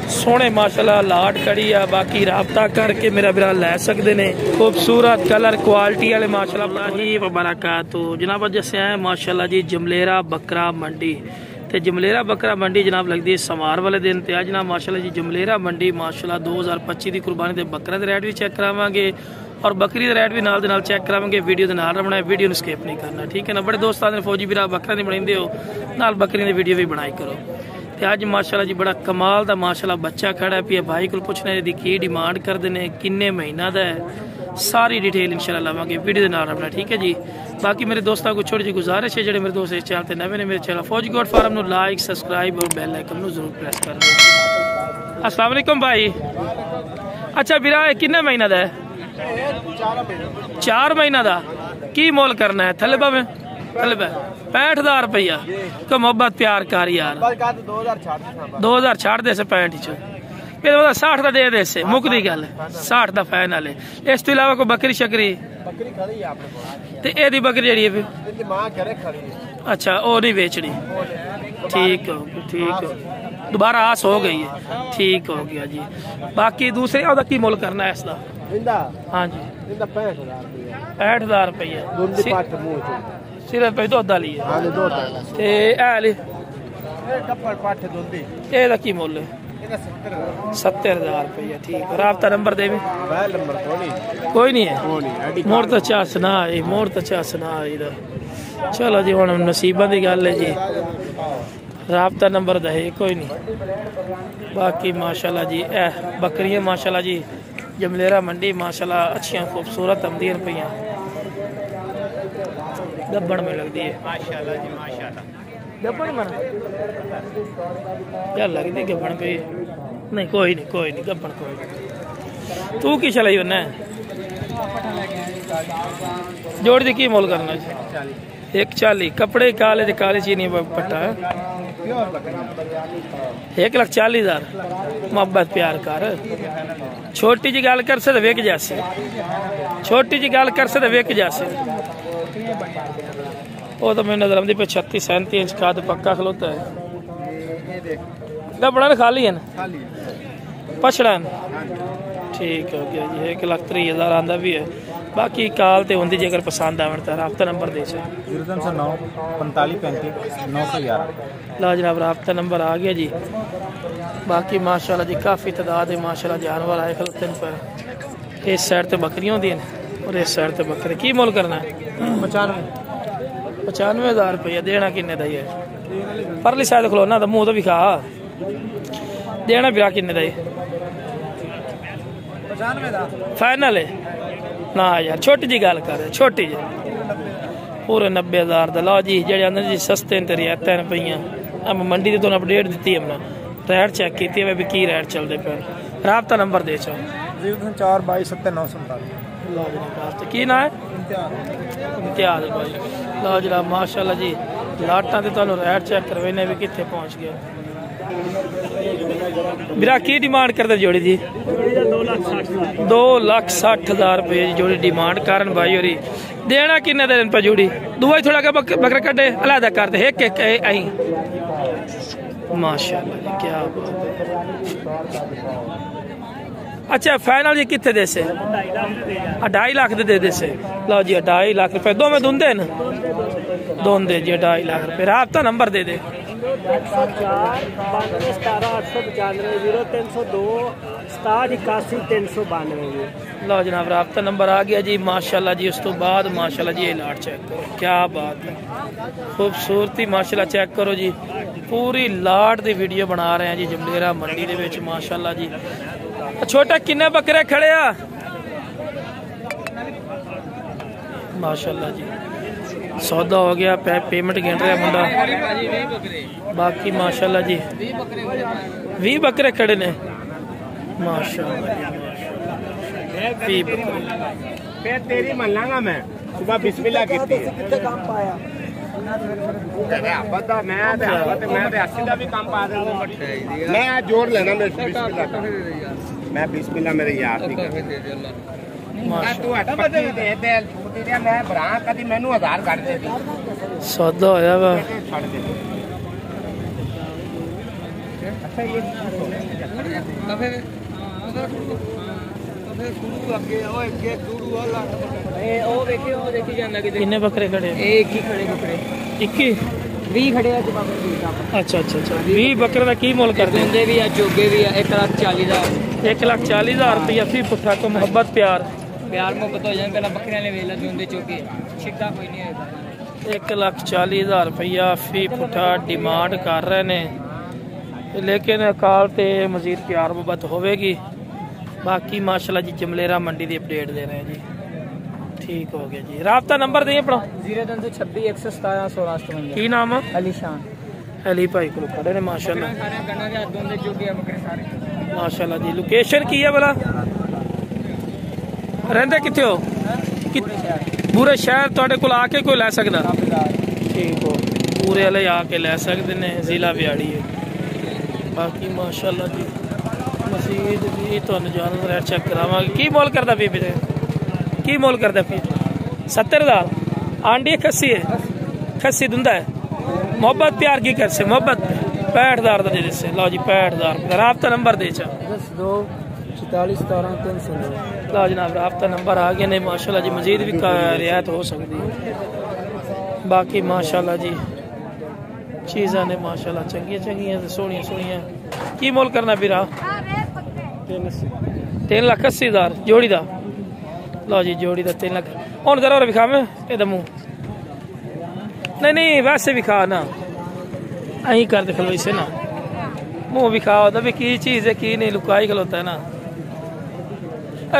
सोहने माशाल्लाह लाट खड़ी है। बाकी राबता करके मेरा बिरा लै सकते ने। खूबसूरत कलर क्वालिटी वाले माशाल्लाह ही वबरकातु। जनाब जैसे हैं माशाल्लाह जी जमलेरा बकरा मंडी ते जमलेरा बकरा मंडी जनाब लगती है समार वाले दिन ते जनाब माशाल्लाह जी जमलेरा मंडी माशाल्लाह 2025 की कुर्बानी के बकरा के रेट भी चेक करावांगे और बकरी का रेट भी नाल चेक करावांगे। वीडियो के नाल रखना है, वीडियो स्किप नहीं करना, ठीक है ना। बड़े दोस्त आते फौजी भरा बकरा नहीं बनाते हो नाल बकरी की वीडियो भी बनाई करो। तो अज माशाल्लाह जी बड़ा कमाल का माशाल्लाह बच्चा खड़ा है। पिया भाई को पूछना है की डिमांड करते हैं, किन्ने महीना का है, सारी डिटेल इंशाल्लाह लवांगे, वीडियो के नाल रखना, ठीक है जी। बाकी मेरे दोस्तों को छोटी जी गुजारिश है जो मेरे दोस्त इस चैनल पर नवे ने, मेरे चैनल फौजी गोट फार्म को लाइक सबसक्राइब और बेल आइकन को जरूर प्रेस कर दें। अस्सलाम वालेकुम भाई। अच्छा बिरा किन्ने महीना का है? 4 महीना का। की मोल करना है? थले भावे थले 65,000 रुपया। को मोहब्बत प्यार कर यार 2000 छाड़ दे से 65 फिर 60 का दे दे से मुकदी गल 60 का फाइनल है। इस तो इलावा कोई बकरी शकरी ते एदी बकरी जड़ी है अच्छा वो नहीं बेचनी, ठीक हो ठीक हो, दोबारा आस हो गई है, ठीक हो गया जी। बाकी दूसरे ओदा की मोल करना है इसका? हाँ जी 65,000 रुपया सिर्फ पे दुध वाली है की मुल है? 70,000 रुपया, ठीक। राबता नंबर दे कोई नहीं है? मोड़ तो चा सुना मोड़ तो चा सुना चलो जी हम नसीबा की गल है जी। राबता नंबर दे कोई नहीं। बाकी माशाल्लाह जी बकरियां माशाल्लाह जी जमलेरा मंडी माशाल्लाह अच्छियां खूबसूरत आमदियां पईयां गब्बड़ में लगती है माशाल्लाह जी माशाल्लाह। गब्बड़ मन क्या लगती गब्बड़ पे? नहीं कोई नहीं गब्बड़ कोई नहीं। तू की चलाई उन्हें जोड़ दी की मोल करना? 140। कपड़े काले काली चीनी पट्टा 1,40,000। मोहब्बत प्यार कर। छोटी जी गल कर से वेक जैसे, छोटी जी गल कर से वेक जैसे वो तो मैंने नजर आती पे 36-37 इंच का पक्का खलोता है। गबड़ा खाली है ना पछड़ा ठीक हो गया जी। 1,30,000 आंदा भी है। बाकी काल तो होंगी जेकर पसंद आवन तो राबता नंबर दे 09 45 35 911। ला जनाब राबता नंबर आ गया जी। बाकी माशाल्लाह जी काफ़ी तादाद है माशाल्लाह जानवर आए खलोते पर। इस साइड तो बकरियां होंगी और इस साइड तो बकरे। की मोल करना है? 95,000 रुपया। देना किन्ने दा है? परली साइड खलोना तो मुँह तो भी खा देना बिरा किन्ने दा है? फाइनल है ना यार, छोटी जी गल कर, छोटी जी पूरे 90,000 का। लो जी जेडे आंदे जी सस्ते ते रियायतां पईयां अब मंडी तो अपडेट दी हमने रेट चेक की भी की रेट चलते पे। राबता नंबर दे चो 04 22 79 लो जी की ना है? इम्तियाज भाई। लो जनाब माशाल्लाह जी लाटा तो तुहानू रेट चेक करवाने भी कितने पहुँच गया। बिरा की डिमांड करते जोड़ी जी? 2,60,000 रुपये जी जोड़ी डिमांड कारण भाई होरी। देना किन्ने दिन पर जोड़ी? दुआ ही थोड़ा बकरा कटे अलहदा कर दे एक एक आई माशाल्लाह क्या बात है। अच्छा फाइनल जी कितने दे से? 2.5 लाख दे से। लो जी 2.5 लाख रुपए दो में दूंदे न दोंदे जी 2.5 लाख रुपए। राबता नंबर दे 104 92 17 895 0302 67 81 392। लो जनाब राबता नंबर आ गया जी माशाल्लाह जी। उस तो बाद माशाल्लाह जी ये लाट चेक करो क्या बात है, खूबसूरती माशाल्लाह चेक करो जी। पूरी लाट की वीडियो बना रहे हैं जी जमलेरा मंडी दे विच माशाल्लाह जी। छोटा किन्ने बकरे खड़े आ माशाल्लाह जी। सौदा हो गया पेमेंट गिन रहा मुंडा। बाकी माशाल्लाह जी 20 बकरे खड़े ने माशाल्लाह। 20 बकरे तेरी मान लांगा मैं सुबह बिस्मिल्लाह कीती है कितने काम पाया मैं जोड़ लेना मैं बिस्मिल्लाह मेरे यार सौदा होया वा किन्ने बकरे खड़े? एक ही खड़े बकरे 21 20 खड़े हैं। अच्छा अच्छा अच्छा 20 बकरे का की मोल कर दुंदे भी है, चोगे भी है। 1,40,000 1,40,000 रुपया फी पुट्ठा को मोहब्बत प्यार मोहब्बत हो जाए। पहले बकरियां ने वेला दुंदे चोगे छिक्का कोई नहीं है। 1,40,000 रुपया फी पुट्ठा डिमांड कर रहे ने, लेकिन अकाल ते मजीद प्यार मोहब्बत होवेगी। बाकी माशाल्लाह जी जमलेरा मंडी की अपडेट दे रहे हैं जी। ठीक हो गया जी। राब्ता नंबर दें अपना 0326 117 16 की नाम है? अलीशान अली भाई को खड़े ने माशाल्लाह माशाल्लाह जी। लोकेशन की है भला? रहंदे किथे हो? पूरे शहर तुहाडे कोल आके कोई लै सकदा? ठीक हो, पूरे वाले आके लै सकदे ने। जिला बिहाड़ी है। बाकी माशाल्लाह जी मसीद भी तुहानू जानवर चेक करावांगे। की मोल करदा पी फिर? की मोल करदा फिर? 70,000 आंडी खस्सी है? खस्सी दुंदा है? मोहब्बत प्यार की कर से मोहब्बत 65,000 का दे से। लो जी 65,000 राब्ता नंबर दे चा 10 2 44 17 309। लो जनाब राब्ता नंबर आ गया ने माशाल्लाह जी। मजीद भी रियायत हो सकती है। बाकी माशाल्लाह जी चीज़ा ने माशाल्लाह चंगियां चंगियां सोहनियां सोहनियां। की मोल करना फिर? 3,80,000 जोड़ी दा। लो जी जोड़ी दा 3 लाख। हुण जरा विखावे एदा मूंह नहीं नहीं वैसे विखा ना अं कर दे खलो इसे ना मुंह विखाओ तो भी की चीज़ है की नहीं लुकाई खलोता है ना।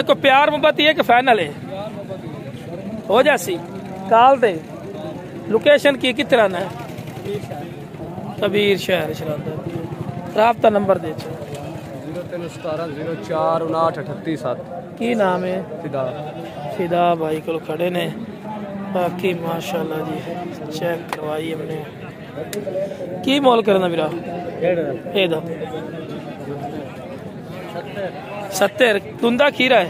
को प्यार मोहब्बत ये कि फाइनल है हो जासी काल दे। लोकेशन की कितना है? कबीर शहर शरादा। राब्ता नंबर दे 0317 04 59 38 7। की नाम है? फिदा फिदा भाई को खड़े ने। बाकी माशाल्लाह जी चेक करवाई हमने। की मोल करना मेरा? 70 दुंदा खीरा है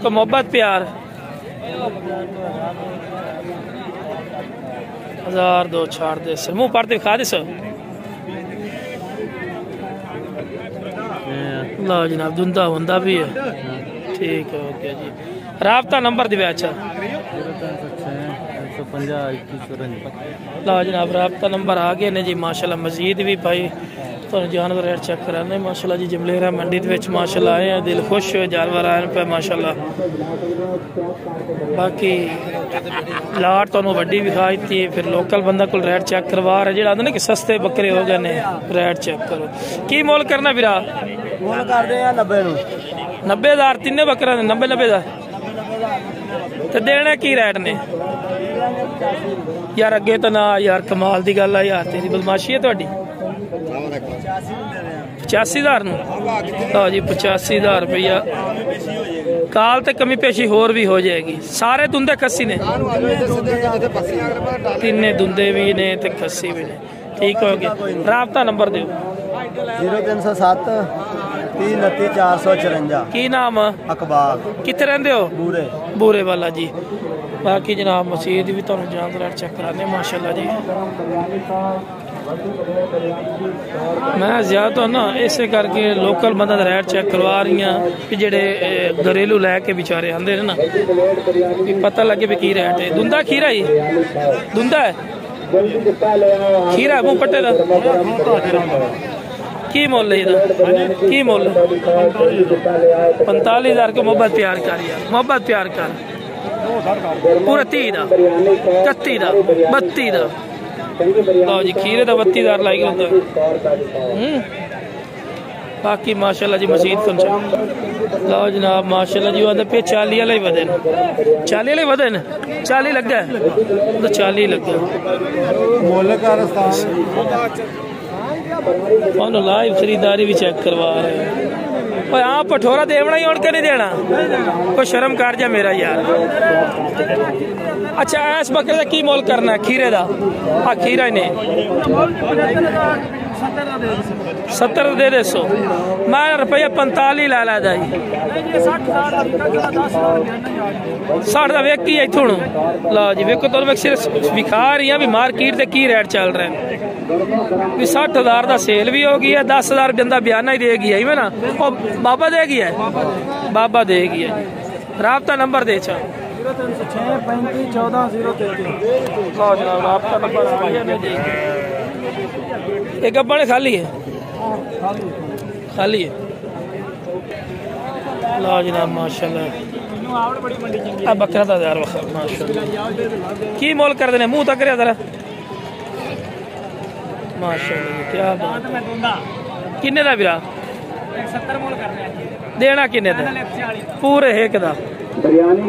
तो मोहब्बत प्यार 1,002 छाड़ दे सर। मुँह पढ़ते खा दे सर। लो जनाब दुंदा होंदा भी है। ठीक है ओके जी। राब्ता नंबर दिव्या अच्छा ला जनाब राब्ता नंबर आ गए ने जी माशाल्लाह। मजीद भी भाई तो जानवर रेट चेक कराने माशाल्लाह जी। जमलेरा मंडी माशाल्लाह आए हैं, दिल खुश हो जानवर आए पे माशाल्लाह। बाकी लाट तो वड्डी विखाई थी फिर लोकल बंदा को रेट चेक करवा रहे जो कि सस्ते बकरे हो गए ने। रेट चेक करो की मोल करना फिर? मोल कर दे 90,000 तीने बकरा ने 90,000 तो देने की रेट ने यार? अगे तो ना यार कमाल की गल है यार। तेरी बदमाशी है थोड़ी। 85,000 नो लो जी 85,000 रुपया। काल ते कमी पेशी होर भी हो जाएगी। सारे दुंदे खस्सी ने? तिने दुंदे भी ने ते खस्सी भी ने। ठीक हो गया। राब्ता नंबर दो 0307 329 454। की नाम? अकबाल। कितने रहंदे हो? बूरे बूरे वाला जी। बाकी जनाब मसीद भी तुहानू जानवर चेक कराने माशाल्लाह जी। मैं ज्यादा ना इसे करके लोकल बंदा रेट चेक करवा रही हूँ कि जेडे घरेलू लैके बेचारे आंदे ने ना पता लगे भी की रेट है। दुंदा खीरा ही दुंदा है खीरा मुँह पट्टे का की मोल है? की मोल? 45,000 को मोहब्बत प्यार कर यार। मोहब्बत प्यार कर पूरा 30 का 31 का 32 का। लो जी खीरे का 32,000 लाई होता। बाकी माशाल्लाह जी मजीद कुछ लो जनाब माशाल्लाह जी आते पे 40 वाले वधे 40 वाले वधे 40 लगा तो 40 लगा लाइव खरीदारी भी चेक करवा रहे हैं। हाँ पठोरा देवना ही उड़ के नहीं देना कोई शर्म कर जा मेरा यार। अच्छा इस बकरे का की मोल करना है? खीरे का हाँ खीरा ने 70 दे दे 100 मैं रुपया 45 ला ला जी 60 का वेख ही इतों लो जी वेखो तो सिर्फ विखा रही हैं भी मार्केट से की रेट चल रहे हैं भी 60,000 का सेल भी हो गई है 10,000 बंदा बयाना ही देगी है ना वो बाबा देगी है बाबा देगी है राबता नंबर दे चा 036514 राबता नंबर एक बड़े खाली है खाली है लो जनाब माशाल्लाह बकरा था यार माशाल्लाह की मोल कर देने मुंह तक करे जरा माशाल्लाह क्या बात किन्ने दा बिरा 70 मोल कर रहे हैं देना किन्ने दा पूरे एक दा बिरयानी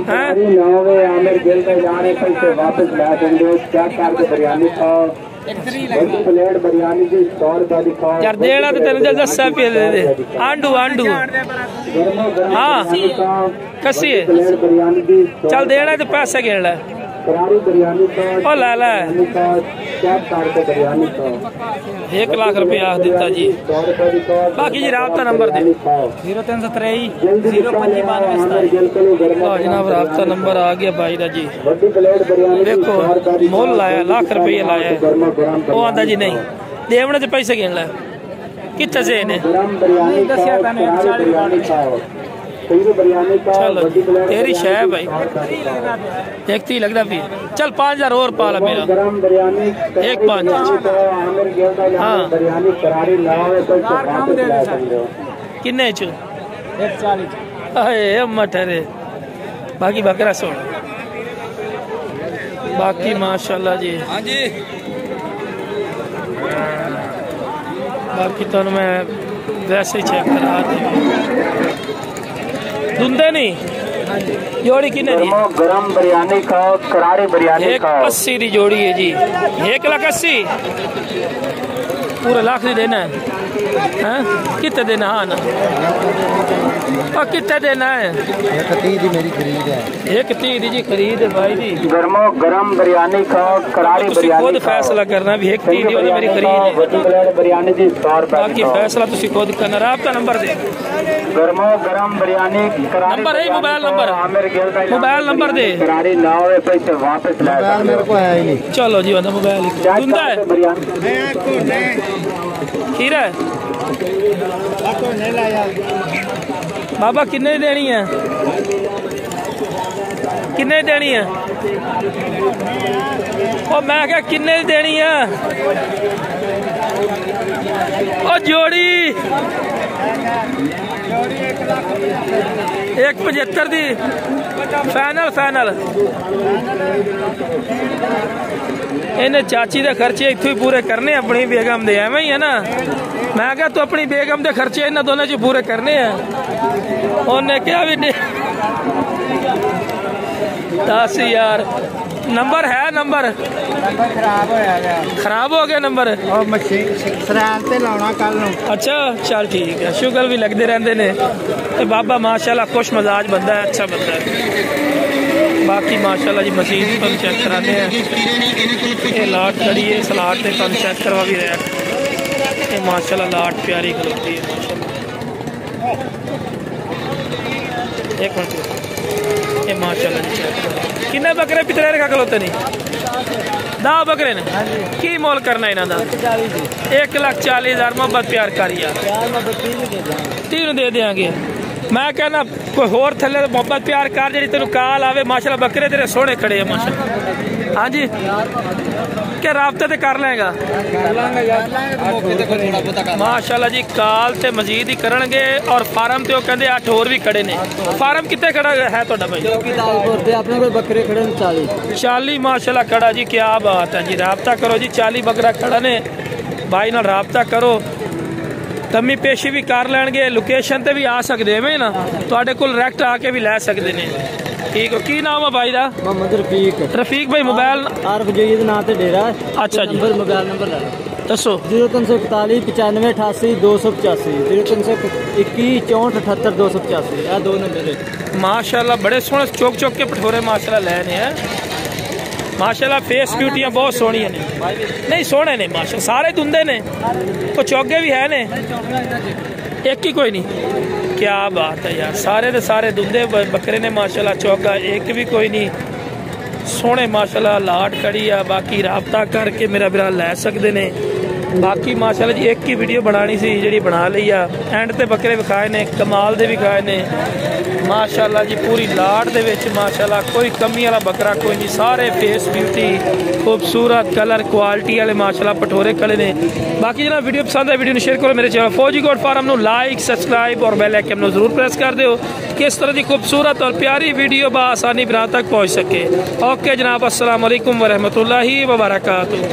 आमिर गिल का जाने से वापस ला देंगे क्या कर बिरयानी खाओ प्लेट बिरयानी की 100 रुपया दिखाओ यार देना तो तेरे 10 रुपये दे दे आंडू आंडू हाँ कसी है प्लेट बिरयानी की चल देना तो पैसे गिन ले करारी बिरयानी का ओ ला ला क्या कर बिरयानी का 1 लाख रुपया आख दिता जी 100 रुपया दिखाओ बाकी जी राबता नंबर दे 0323 जनाब राबता नंबर आ गया भाई दा जी बड़ी प्लेट बिरयानी देखो मोल लाया लाख रुपये लाया वो आंदा जी नहीं देवने से पैसे गिन ले कितने से ने बिरयानी दसिया बिरयानी खाओ चलो तेरी शह भाई देखती ही लगता भी चल 5,000 और पाला मेरा एक 5 हाँ किन्ने चो 140 मठरे बाकी बकरा सुन बाकी माशाल्लाह जी हाँ जी बाकी तो मैं वैसे ही चेक करा दुंदे नहीं जोड़ी किन्ने दी गरम बिरयानी खाओ करारी बिरयानी खाओ 180 दी जोड़ी है जी 1,80,000 पूरा लाख दी देना है कितने देना हाँ ना और कितने देना है 130 दी मेरी खरीद है 130 दी जी खरीद है भाई जी गरम बिरयानी खाओ करारी बिरयानी खुद फैसला करना भी 130 दी मेरी खरीद है बिरयानी दी 100 रुपया बाकी फैसला तुसी खुद करना राबता नंबर दे गरम बिरयानी नंबर है मोबाइल नंबर दे करारी ना होए पैसे वापस ला मेरे को है ही नहीं चलो जी वंदा मोबाइल दुंदा है खीरा है बाबा किन्ने देनी है किन्ने देनी है ओ मैं क्या किन्ने देनी है ओ जोड़ी 175 दी फाइनल इन्हें चाची दे खर्चे इत्थों ही पूरे करने अपनी बेगम दे एवं ही है ना मैं क्या तू अपनी बेगम दे खर्चे इन्हें दोनों च पूरे करने हैं उन्हें क्या भी 10 यार नंबर है नंबर खराब हो गया नंबर अच्छा चल ठीक है शुगर भी लगते रहते ने बाबा माशाल्लाह खुश मजाज बंदा है अच्छा बंदा है बाकी माशाल्लाह जी मशीन तुम चेक कराने हैं ये लाट खड़ी है इस लाट से तुम चेक करवा भी रहा है ये माशाल्लाह लाट प्यारी खलोती है माशाल्लाह एक मिनट ये माशाल्लाह जी चेक करो किन्ने बकरे पितरे रखा खलोते नहीं 10 बकरे ने की मोल करना इन्हों का 1,40,000 मोहब्बत प्यार करिया 3 दे देंगे मैं कहना कोई होर थले मोहब्बत प्यार कर जी तेन काल आवे माशाल्लाह बकरे तेरे सोहने खड़े है माशाल्लाह हाँ जी क्या राबते ते कर लेगा माशाल्लाह जी काल ते मजीद ही करनगे और फार्म ते कहंदे 8 होर भी खड़े ने फार्म कितने खड़ा है तुहाडा भाई अपने कोल बकरे खड़े 40 माशाल्लाह खड़ा जी क्या बात है जी राबता करो जी 40 बकरा खड़ा ने भाई नाल राबता करो कमी पेशी भी कर लैणगे लोकेशन ते भी आ सकते हैं ना तुहाडे कोल डायरेक्ट आके भी लै सकते हैं ठीक है की नाम है भाई दा मोहम्मद रफीक भाई मोबाइल आरफ जईद नाम ते डेरा अच्छा जी मोबाइल नंबर दसो 0341 95 88 285 0321 64 78 285 यह 2 नंबर है माशाल्लाह बड़े सोहने चौक चौक के पठोरे माशाल्लाह लेने हैं माशाल्लाह फेस ब्यूटियां बहुत सोहनियां ने, नहीं सोहने ने माशा, सारे दुंदे ने, तो चौगे भी है ने, एक ही कोई नहीं। क्या बात है यार, सारे दे सारे दुंदे बकरे ने माशाल्लाह, चौगा एक भी कोई नहीं, सोहने माशाल्लाह लाट खड़ी आ। बाकी राबता करके मेरा बिरा लै सकते ने। बाकी माशाल्लाह जी एक ही वीडियो बनानी सी जी बना ली आ। एंड ते बकरे विखाए ने, कमाल दे विखाए ने माशाल्लाह जी, पूरी लाट दे विच माशाल्लाह, कोई कमी वाला बकरा कोई नहीं, सारे फेस ब्यूटी खूबसूरत कलर क्वालिटी वाले माशाल्लाह पठोरे खड़े ने। बाकी जना वीडियो पसंद है वीडियो ने शेयर करो, मेरे चैनल फौजी गोट फार्म नू लाइक सब्सक्राइब और बेल आइकन नू जरूर प्रेस कर दो कि इस तरह की खूबसूरत और प्यारी वीडियो बआसानी बिरा तक पहुँच सके। ओके जनाब, अस्सलाम वालेकुम वरहमतुल्लाहि वबरकातुहू।